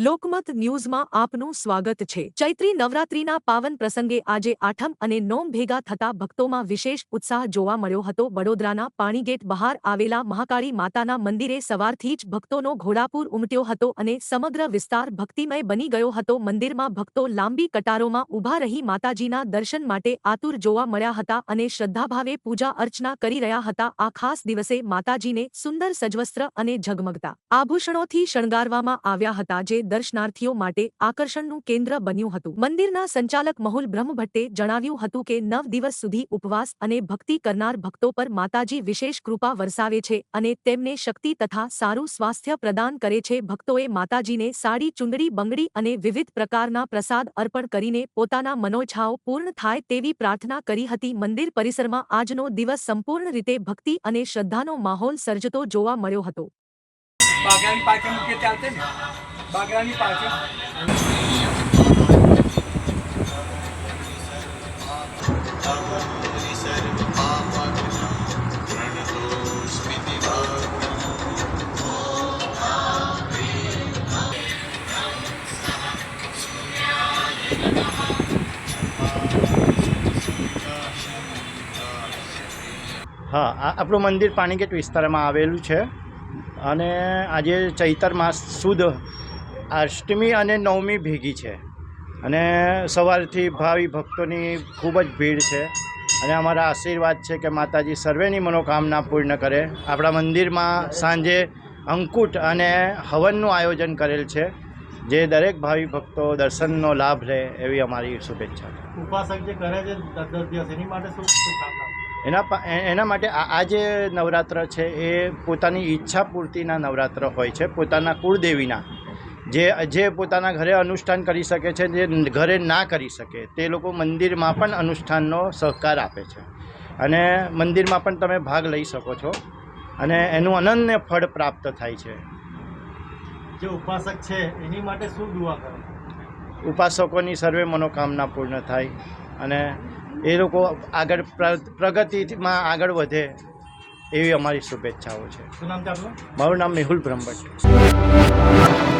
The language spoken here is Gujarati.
લોકમત ન્યૂઝમાં આપનું સ્વાગત છે। ચૈત્રી નવરાત્રીના પાવન પ્રસંગે આજે આઠમ અને નોમ ભેગા થતા ભક્તોમાં વિશેષ ઉત્સાહ જોવા મળ્યો હતો। વડોદરાના પાણીગેટ બહાર આવેલા મહાકાળી માતાના મંદિરે સવારથી જ ભક્તોનો ઘોડાપૂર ઉમટ્યો હતો અને સમગ્ર વિસ્તાર ભક્તિમય બની ગયો હતો। મંદિરમાં ભક્તો લાંબી કતારોમાં ઊભા રહી માતાજીના દર્શન માટે આતુર જોવા મળ્યા હતા અને શ્રદ્ધાભાવે પૂજા અર્ચના કરી રહ્યા હતા। આ ખાસ દિવસે માતાજીને સુંદર સજવસ્ત્ર અને ઝગમગતા આભૂષણોથી શણગારવામાં આવ્યા હતા, જે દર્શનાર્થીઓ માટે આકર્ષણનું કેન્દ્ર બન્યું હતું। મંદિરના સંચાલક મહુલ બ્રહ્મભટ્ટે જણાવ્યું હતું કે 9 દિવસ સુધી ઉપવાસ અને ભક્તિ કરનાર ભક્તો પર માતાજી વિશેષ કૃપા વરસાવે છે અને તેમને શક્તિ તથા સારું સ્વાસ્થ્ય પ્રદાન કરે છે। ભક્તોએ માતાજીને સાડી, ચુંદડી, બંગડી અને વિવિધ પ્રકારના પ્રસાદ અર્પણ કરીને પોતાના મનોઈચ્છાઓ પૂર્ણ થાય તેવી પ્રાર્થના કરી હતી। મંદિર પરિસરમાં આજનો દિવસ સંપૂર્ણ રીતે ભક્તિ અને શ્રદ્ધાનો માહોલ સર્જતો જોવા મળ્યો હતો। बागरानी पार्क मुख्य चलते हैं बागरानी पार्क हाँ, આપણું મંદિર પાણીગેટ વિસ્તારમાં આવેલું છે અને આજે ચૈતર માસ સુદ અષ્ટમી અને નવમી ભેગી છે અને સવારથી ભાવિ ભક્તોની ખૂબ જ ભીડ છે અને અમારા આશીર્વાદ છે કે માતાજી સર્વેની મનોકામના પૂર્ણ કરે। આપણા મંદિરમાં સાંજે અંકુટ અને હવનનું આયોજન કરેલ છે, જે દરેક ભાવિ ભક્તો દર્શનનો લાભ લે એવી અમારી શુભેચ્છા। ઉપાસક જે કરે છે 10 દિવસ એની માટે શું કામના એના માટે આ જે નવરાત્ર છે એ પોતાની ઈચ્છા પૂર્તિના નવરાત્ર હોય છે। પોતાના કુળદેવીના જે પોતાના ઘરે અનુષ્ઠાન કરી શકે છે, જે ઘરે ના કરી શકે તે લોકો મંદિરમાં પણ અનુષ્ઠાનનો સહકાર આપે છે અને મંદિરમાં પણ તમે ભાગ લઈ શકો છો અને એનું અનન્ય ફળ પ્રાપ્ત થાય છે। જે ઉપાસક છે એની માટે શું દુઆ કરો? ઉપાસકોની સર્વે મનોકામના પૂર્ણ થાય અને એ લોકો આગળ પ્રગતિમાં આગળ વધે એવી અમારી શુભેચ્છાઓ છે। શું નામ છે આપનું? મારું નામ મેહુલ બ્રહ્મભટ્ટ।